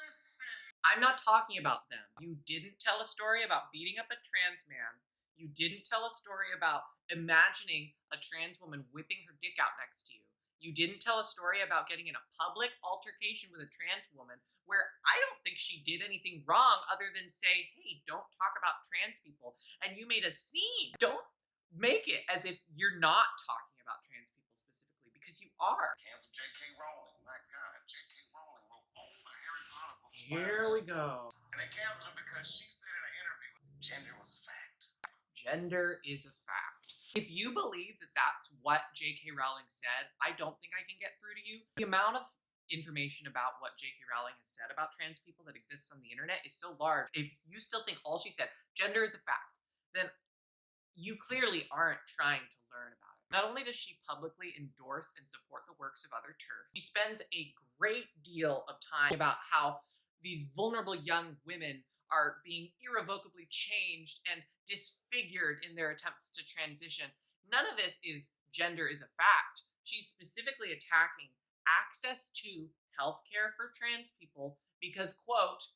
listen. I'm not talking about them. You didn't tell a story about beating up a trans man. You didn't tell a story about imagining a trans woman whipping her dick out next to you. You didn't tell a story about getting in a public altercation with a trans woman where I don't think she did anything wrong other than say, hey, don't talk about trans people. And you made a scene. Don't make it as if you're not talking about trans people specifically because you are. Cancel JK Rowling. My God, JK Rowling wrote all the Harry Potter books. Here we go. And they canceled her because she said in an interview, gender was a fact. Gender is a fact. If you believe that that's what JK Rowling said, I don't think I can get through to you. The amount of information about what JK Rowling has said about trans people that exists on the internet is so large. If you still think all she said, gender is a fact, then you clearly aren't trying to learn about it. Not only does she publicly endorse and support the works of other TERF, she spends a great deal of time about how these vulnerable young women are being irrevocably changed and disfigured in their attempts to transition. None of this is gender is a fact. She's specifically attacking access to healthcare for trans people because, quote,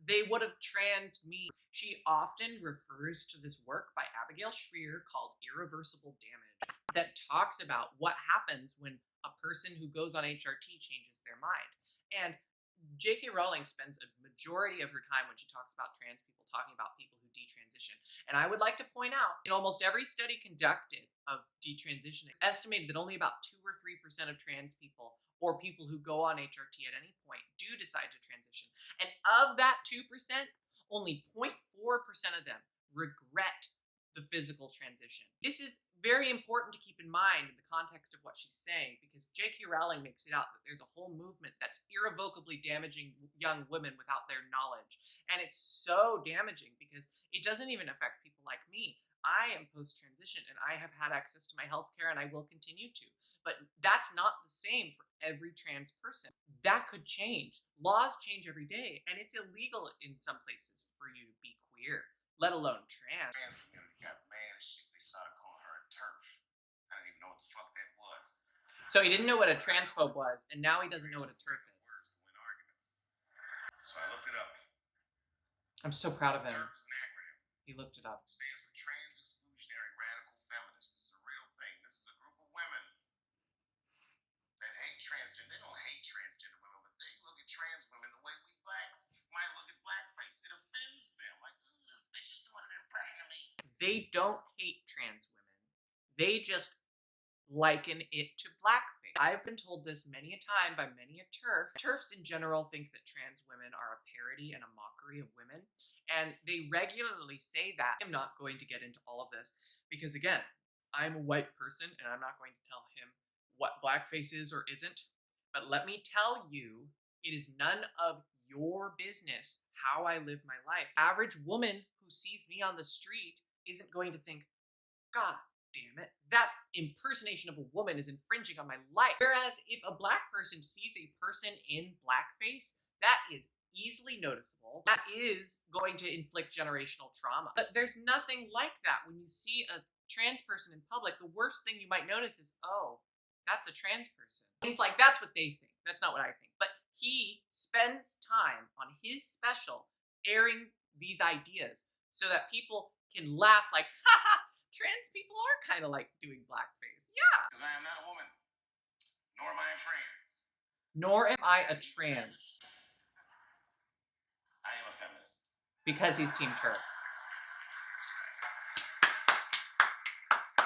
they would have trans me. She often refers to this work by Abigail Shrier called Irreversible Damage that talks about what happens when a person who goes on HRT changes their mind. And JK Rowling spends a majority of her time when she talks about trans people talking about people who detransition. And I would like to point out, in almost every study conducted of detransitioning, it's estimated that only about 2 or 3% of trans people or people who go on HRT at any point do decide to transition. And of that 2%, only 0.4% of them regret the physical transition. This is very important to keep in mind in the context of what she's saying, because JK Rowling makes it out that there's a whole movement that's irrevocably damaging young women without their knowledge. And it's so damaging because it doesn't even affect people like me. I am post-transition and I have had access to my healthcare and I will continue to. But that's not the same for every trans person. That could change. Laws change every day, and it's illegal in some places for you to be queer, let alone trans. Trans community got mad as shit. They started calling her a TERF. I didn't even know what the fuck that was. So he didn't know what a transphobe was, and now he doesn't know what a TERF is. Words to win arguments. So I looked it up. I'm so proud of him. TERF is an acronym. He looked it up. It stands for Trans Exclusionary Radical Feminists. This is a real thing. This is a group of women that hate transgender. They don't hate transgender women, but they look at trans women the way we blacks might look at blackface. It offends them. Like, ooh, this bitch is doing an impression of me. They don't hate trans women. They just liken it to blackface. I've been told this many a time by many a TERF. TERFs in general think that trans women are a parody and a mockery of women, and they regularly say that. I'm not going to get into all of this because, again, I'm a white person and I'm not going to tell him what blackface is or isn't. But let me tell you, it is none of your business how I live my life. Average woman who sees me on the street isn't going to think, God damn it, that impersonation of a woman is infringing on my life. Whereas if a black person sees a person in blackface, that is easily noticeable. That is going to inflict generational trauma. But there's nothing like that. When you see a trans person in public, the worst thing you might notice is, oh, that's a trans person. He's like, that's what they think. That's not what I think. But he spends time on his special airing these ideas so that people can laugh like, haha, trans people are kind of like doing blackface. Yeah. Because I am not a woman, nor am I a trans. Nor am I a trans. I am a feminist. Because he's Team TERF.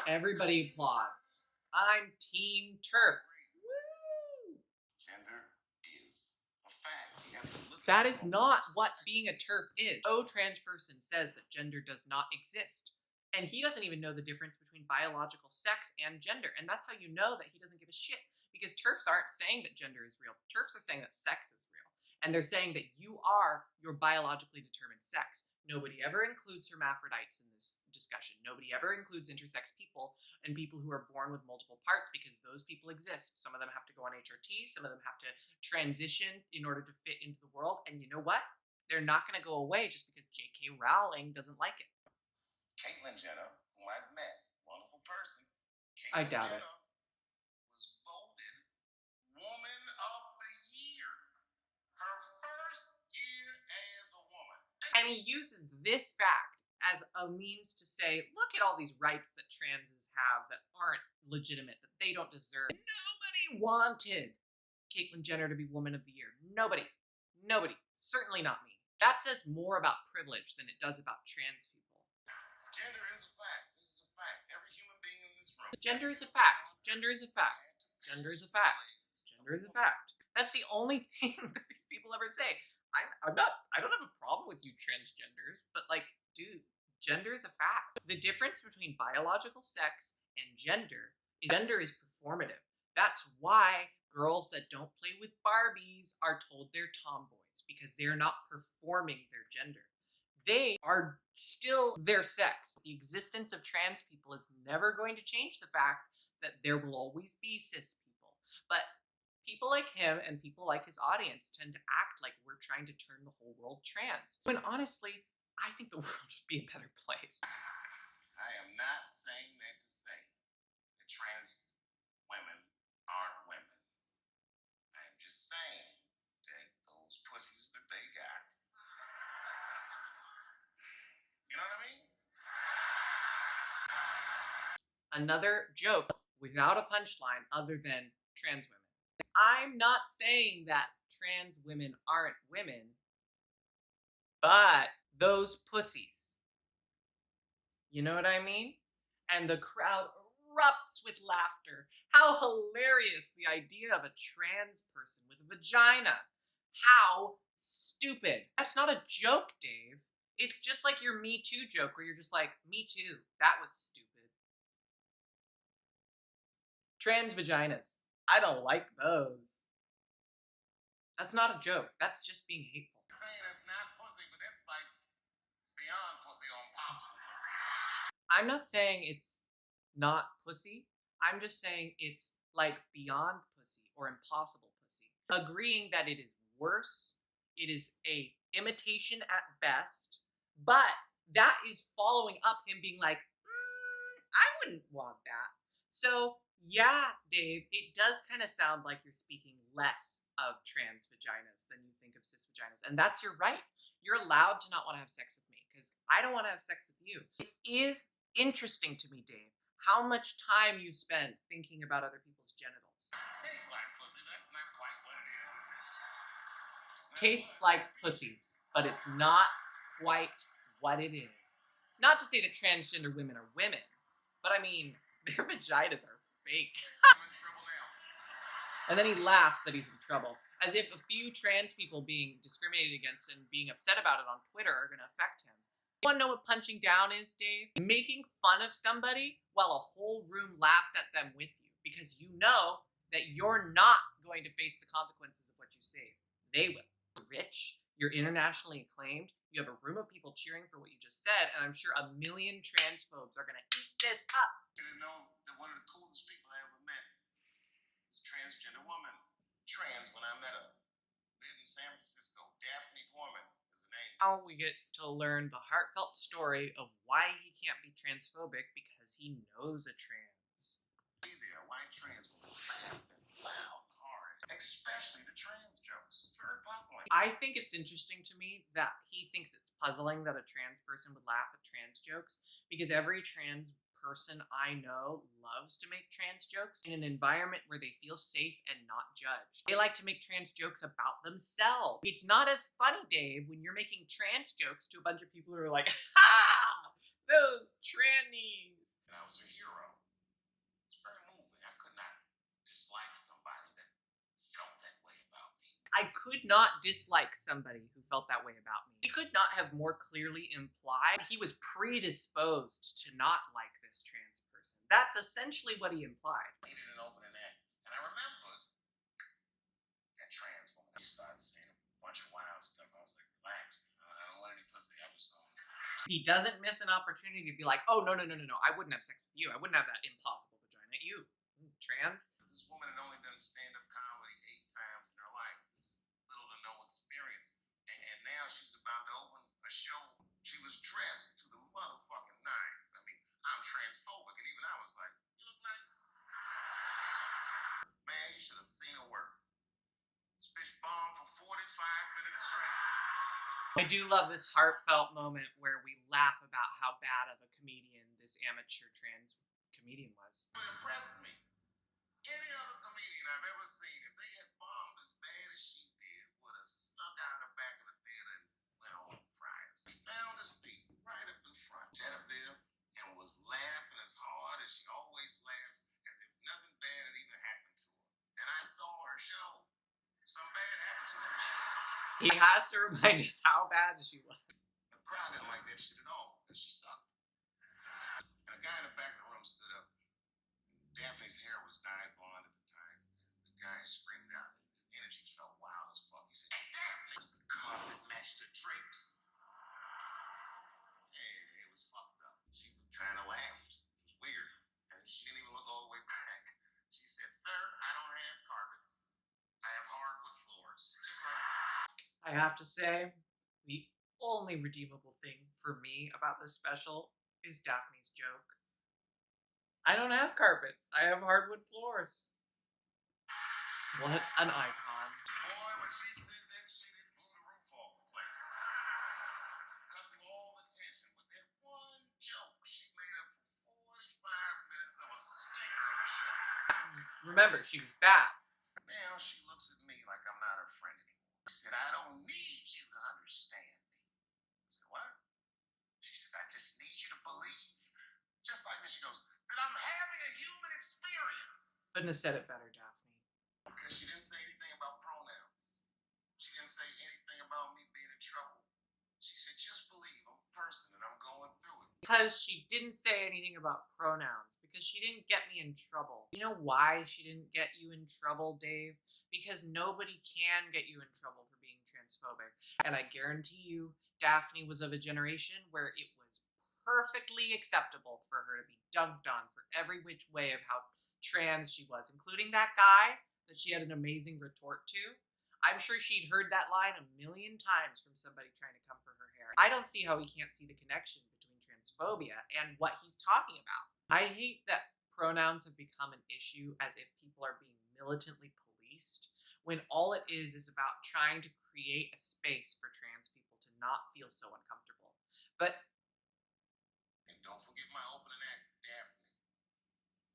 Everybody applauds. I'm Team TERF. Woo! Gender is a fact. We have to look at That it is from not both what sides. being a TERF is. No trans person says that gender does not exist. And he doesn't even know the difference between biological sex and gender. And that's how you know that he doesn't give a shit. Because TERFs aren't saying that gender is real. TERFs are saying that sex is real. And they're saying that you are your biologically determined sex. Nobody ever includes hermaphrodites in this discussion. Nobody ever includes intersex people and people who are born with multiple parts, because those people exist. Some of them have to go on HRT. Some of them have to transition in order to fit into the world. And you know what? They're not going to go away just because JK Rowling doesn't like it. Caitlyn Jenner, whom I've met, wonderful person. I Caitlyn doubt it. Jenner was voted Woman of the Year. Her first year as a woman. And he uses this fact as a means to say, look at all these rights that transes have that aren't legitimate, that they don't deserve. Nobody wanted Caitlyn Jenner to be Woman of the Year. Nobody. Nobody. Certainly not me. That says more about privilege than it does about trans people. Gender is a fact. This is a fact. Every human being in this room. Gender is a fact. Gender is a fact. Gender is a fact. Gender is a fact. That's the only thing that these people ever say. I don't have a problem with you transgenders, but like, dude, gender is a fact. The difference between biological sex and gender is performative. That's why girls that don't play with Barbies are told they're tomboys, because they're not performing their gender. They are still their sex. The existence of trans people is never going to change the fact that there will always be cis people. But people like him and people like his audience tend to act like we're trying to turn the whole world trans. When honestly, I think the world would be a better place. I am not saying that to say that trans women aren't women. I am just saying that those pussies that they got. You know what I mean? Another joke without a punchline other than trans women. I'm not saying that trans women aren't women, but those pussies. You know what I mean? And the crowd erupts with laughter. How hilarious the idea of a trans person with a vagina. How stupid. That's not a joke, Dave. It's just like your Me Too joke where you're just like, me too. That was stupid. Trans vaginas. I don't like those. That's not a joke. That's just being hateful. Saying it's not pussy, but that's like beyond pussy or impossible pussy. I'm not saying it's not pussy. I'm just saying it's like beyond pussy or impossible pussy. Agreeing that it is worse, it is a imitation at best, but that is following up him being like, I wouldn't want that. So yeah, Dave, it does kind of sound like you're speaking less of trans vaginas than you think of cis vaginas. And that's your right. You're allowed to not want to have sex with me because I don't want to have sex with you. It is interesting to me, Dave, how much time you spend thinking about other people's genitals. Tastes like pussy, but that's not quite what it is. Tastes like pussy, but it's not quite what it is. Not to say that transgender women are women, but I mean, their vaginas are fake. I'm in trouble now. And then he laughs that he's in trouble, as if a few trans people being discriminated against and being upset about it on Twitter are going to affect him. You want to know what punching down is, Dave? Making fun of somebody while a whole room laughs at them with you, because you know that you're not going to face the consequences of what you say. They will. You're rich, you're internationally acclaimed, you have a room of people cheering for what you just said, and I'm sure a million transphobes are going to eat this up. You didn't know that one of the coolest people I ever met was a transgender woman. Trans when I met her. Lived in San Francisco. Daphne was the name. Now we get to learn the heartfelt story of why he can't be transphobic because he knows a trans. Be there, white trans woman laughing loud, hard, especially the trans jokes. Very puzzling. I think it's interesting to me that he thinks it's puzzling that a trans person would laugh at trans jokes because every trans person I know loves to make trans jokes in an environment where they feel safe and not judged. They like to make trans jokes about themselves. It's not as funny, Dave, when you're making trans jokes to a bunch of people who are like, ha! Those trannies! And I was a hero. It's very moving. I could not dislike somebody that felt that way about me. I could not dislike somebody who felt that way about me. He could not have more clearly implied he was predisposed to not like this trans person. That's essentially what he implied. I needed an opening act. And I remembered that trans woman. She started saying a bunch of wild stuff. I was like, relax. I don't want any pussy. I was He doesn't miss an opportunity to be like, oh, no. I wouldn't have sex with you. I wouldn't have that impossible vagina. You, trans. This woman had only done stand-up comedy 8 times in her life. This is little to no experience. And now she's about to open a show. She was dressed to the motherfucking nines. I mean, I'm transphobic, and even I was like, you look nice. Man, you should have seen her work. This bitch bombed for 45 minutes straight. I do love this heartfelt moment where we laugh about how bad of a comedian this amateur trans comedian was. It impressed me. Any other comedian I've ever seen, if they had bombed as bad as she did, would have snuck out of the back of the theater and went home fries. She found a seat right up in front, sat up there, and was laughing as hard as she always laughs, as if nothing bad had even happened to her. And I saw her show. Something bad happened to her show. He has to remind us how bad she was. The crowd didn't like that shit at all, because she sucked. And a guy in the back of the room stood up. Daphne's hair was dyed blonde at the time. The guy screamed out. His energy felt wild as fuck. He said, hey, Daphne, it's the color that matched the drapes. I have to say, the only redeemable thing for me about this special is Daphne's joke. I don't have carpets. I have hardwood floors. What an icon. Boy, when she said that shit, it blew the roof off the place. Cut through all the tension with that one joke. She made up for 45 minutes of a stinker of a show. Remember, she was bad. Now she looks at me like I'm not her friend anymore. She said, I don't need you to understand me. I said, what? She said, I just need you to believe. Just like this, she goes, that I'm having a human experience. Couldn't have said it better, Daphne. Because she didn't say anything about pronouns. She didn't say anything about me being in trouble. She said, just believe I'm a person and I'm going through it. Because she didn't say anything about pronouns. Because she didn't get me in trouble. You know why she didn't get you in trouble, Dave? Because nobody can get you in trouble for being transphobic. And I guarantee you, Daphne was of a generation where it was perfectly acceptable for her to be dunked on for every which way of how trans she was, including that guy that she had an amazing retort to. I'm sure she'd heard that line a million times from somebody trying to come for her hair. I don't see how he can't see the connection between transphobia and what he's talking about. I hate that pronouns have become an issue as if people are being militantly policed, when all it is about trying to create a space for trans people to not feel so uncomfortable. But And don't forget my opening act, Daphne.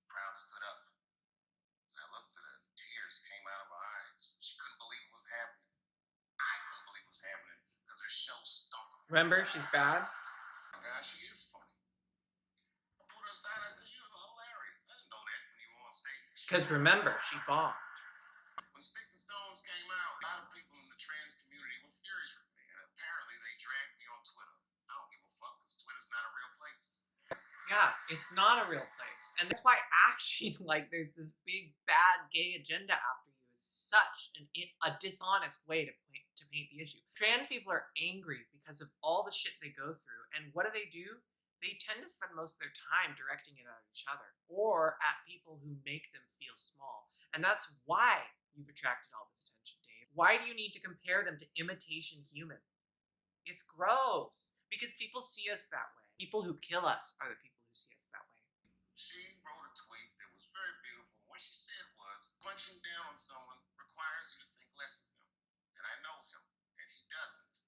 The crowd stood up. And I looked at her. Tears came out of her eyes. She couldn't believe it was happening. I couldn't believe it was happening because her show stunk. remember, she's bad. Oh my God, she is funny. I pulled her aside. I said, you're hilarious. I didn't know that when you were on stage. Because remember, she bombed. When Sticks and Stones came out, a lot of people in the trans community were furious with me. And apparently they dragged me on Twitter. I don't give a fuck because Twitter's not a real place. Yeah, it's not a real place. And that's why acting like there's this big bad gay agenda after you is such a dishonest way to paint the issue. Trans people are angry because of all the shit they go through. And what do? They tend to spend most of their time directing it at each other or at people who make them feel small. And that's why you've attracted all this attention, Dave. Why do you need to compare them to imitation human? It's gross because people see us that way. People who kill us are the people who see us that way. She wrote a tweet that was very beautiful. What she said was, punching down on someone requires you to think less of them. And I know him, and he doesn't.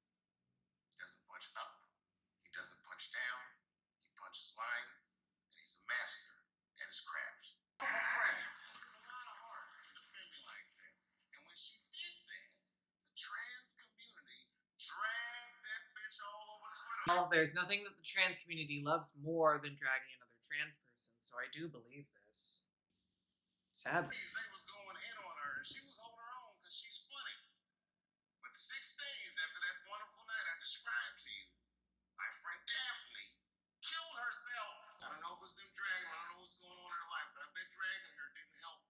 He doesn't punch up. He doesn't punch down. He punches lines, and he's a master at his craft. I'm a friend. It took a lot of heart to defend me like that. And when she did that, the trans community dragged that bitch all over Twitter. Well, there's nothing that the trans community loves more than dragging another trans person, so I do believe this. Sadly. They was going in on her, and she was holding her own because she's funny. But 6 days after that wonderful night I described to you, my friend Daphne killed herself. I don't know if it was them dragging her, I don't know what's going on in her life, but I bet dragging her didn't help.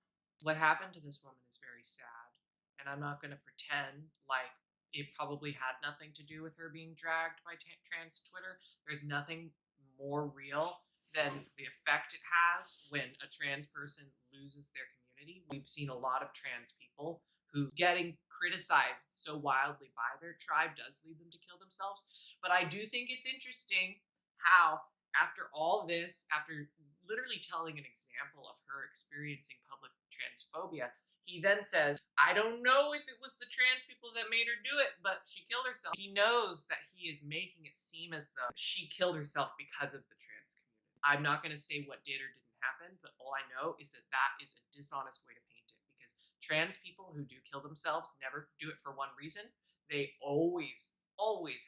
What happened to this woman is very sad, and I'm not going to pretend like it probably had nothing to do with her being dragged by trans Twitter. There's nothing more real than the effect it has when a trans person loses their community. We've seen a lot of trans people who getting criticized so wildly by their tribe does lead them to kill themselves. But I do think it's interesting how after all this, after literally telling an example of her experiencing public transphobia, he then says, I don't know if it was the trans people that made her do it, but she killed herself. He knows that he is making it seem as though she killed herself because of the trans community. I'm not going to say what did or didn't happen, but all I know is that that is a dishonest way to paint it, because trans people who do kill themselves never do it for one reason. They always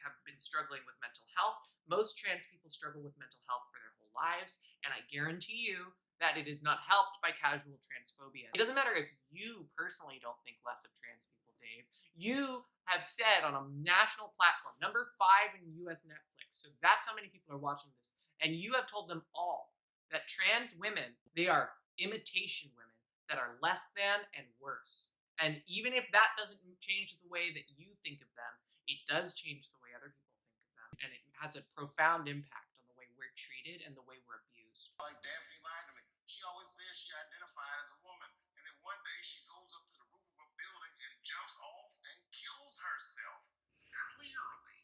have been struggling with mental health. Most trans people struggle with mental health for their whole lives, and I guarantee you that it is not helped by casual transphobia. It doesn't matter if you personally don't think less of trans people, Dave. You have said on a national platform, #5 in US Netflix, so that's how many people are watching this, and you have told them all that trans women, they are imitation women that are less than and worse. And even if that doesn't change the way that you think of them, it does change the way other people think of them, and it has a profound impact on the way we're treated and the way we're abused. Like Daphne lied to me. She always says she identified as a woman, and then one day she goes up to the roof of a building and jumps off and kills herself. Clearly,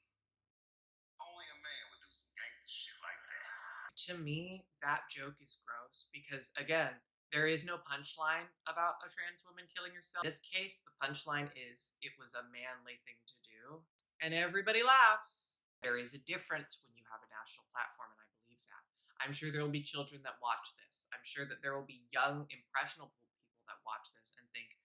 only a man would do some gangster shit like that. To me, that joke is gross because, again, there is no punchline about a trans woman killing herself. In this case, the punchline is it was a manly thing to do, and everybody laughs. There is a difference when you have a national platform, and I believe that. I'm sure there will be children that watch this. I'm sure that there will be young, impressionable people that watch this and think,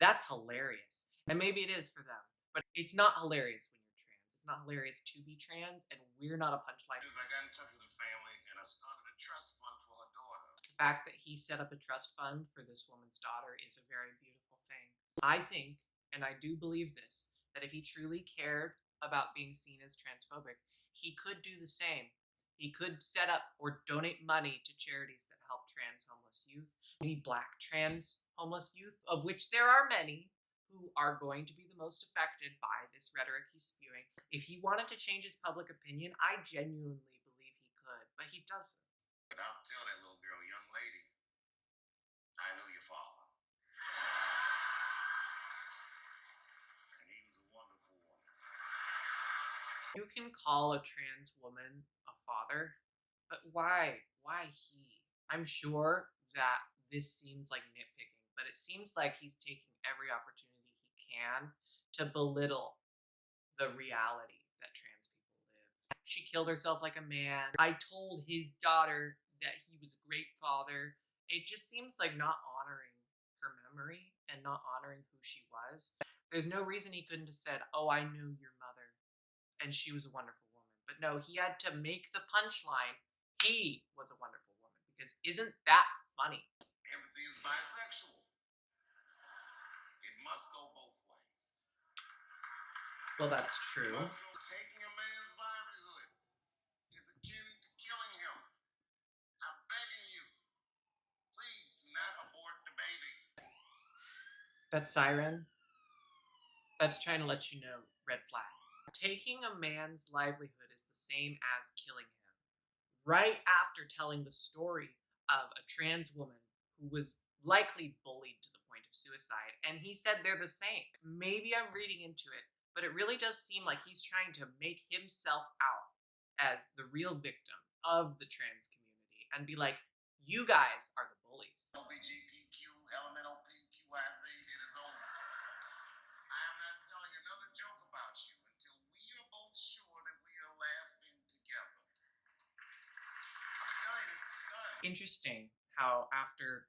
that's hilarious. And maybe it is for them, but it's not hilarious when you're trans. It's not hilarious to be trans, and we're not a punchline. Because I got in touch with the family and I started a trust fund for her daughter. The fact that he set up a trust fund for this woman's daughter is a very beautiful thing. I think, and I do believe this, that if he truly cared about being seen as transphobic, he could do the same. He could set up or donate money to charities that help trans homeless youth, maybe black trans homeless youth, of which there are many who are going to be the most affected by this rhetoric he's spewing. If he wanted to change his public opinion, I genuinely believe he could, but he doesn't. But I'll tell that little girl, young lady, I knew your father. And he was a wonderful woman. You can call a trans woman a father, but why? Why he? I'm sure that this seems like nitpicking, but it seems like he's taking every opportunity he can to belittle the reality that trans people live. She killed herself like a man. I told his daughter that he was a great father. It just seems like not honoring her memory and not honoring who she was. There's no reason he couldn't have said, oh, I knew your mother and she was a wonderful woman. But no, he had to make the punchline, he was a wonderful woman, because isn't that funny? Empathy is bisexual. It must go both ways. Well, that's true. Taking a man's livelihood is akin to killing him. I'm begging you, please do not abort the baby. That siren, that's trying to let you know, red flag. Taking a man's livelihood is the same as killing him. Right after telling the story of a trans woman who was likely bullied to the point of suicide, and he said they're the same. Maybe I'm reading into it, but it really does seem like he's trying to make himself out as the real victim of the trans community and be like, you guys are the bullies. LGBTQ, elemental PQIZ, it is over. I am not telling another joke about you until we are both sure that we are laughing together. I'm telling you, this is done. Interesting how after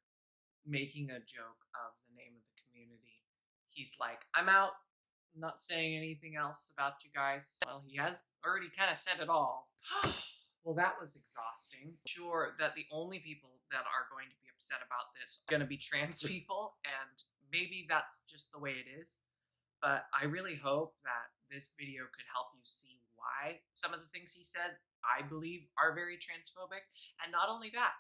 making a joke of the name of the community, he's like, I'm out. I'm not saying anything else about you guys. Well, he has already kind of said it all. Well, that was exhausting. Sure that the only people that are going to be upset about this are going to be trans people, and maybe that's just the way it is. But I really hope that this video could help you see why some of the things he said, I believe, are very transphobic. And not only that,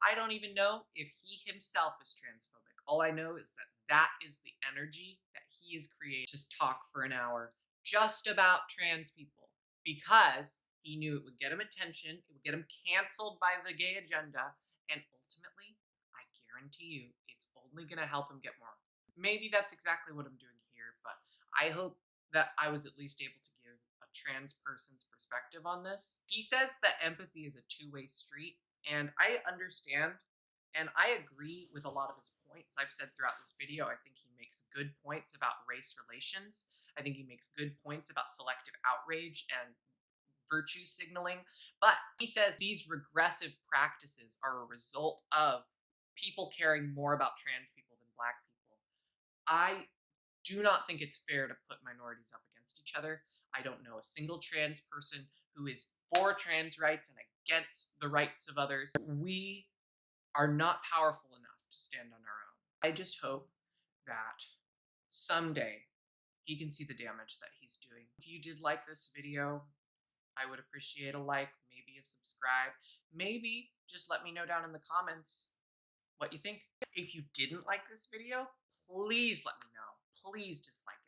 I don't even know if he himself is transphobic. All I know is that that is the energy that he is creating to talk for an hour just about trans people, because he knew it would get him attention, it would get him canceled by the gay agenda, and ultimately, I guarantee you, it's only going to help him get more. Maybe that's exactly what I'm doing here, but I hope that I was at least able to give a trans person's perspective on this. He says that empathy is a two-way street, and I understand, and I agree with a lot of his points I've said throughout this video. I think he makes good points about race relations. I think he makes good points about selective outrage and virtue signaling. But he says these regressive practices are a result of people caring more about trans people than black people. I do not think it's fair to put minorities up against each other. I don't know a single trans person who is for trans rights and against the rights of others. We are not powerful enough to stand on our own. I just hope that someday he can see the damage that he's doing. If you did like this video, I would appreciate a like, maybe a subscribe. Maybe just let me know down in the comments what you think. If you didn't like this video, please let me know. Please dislike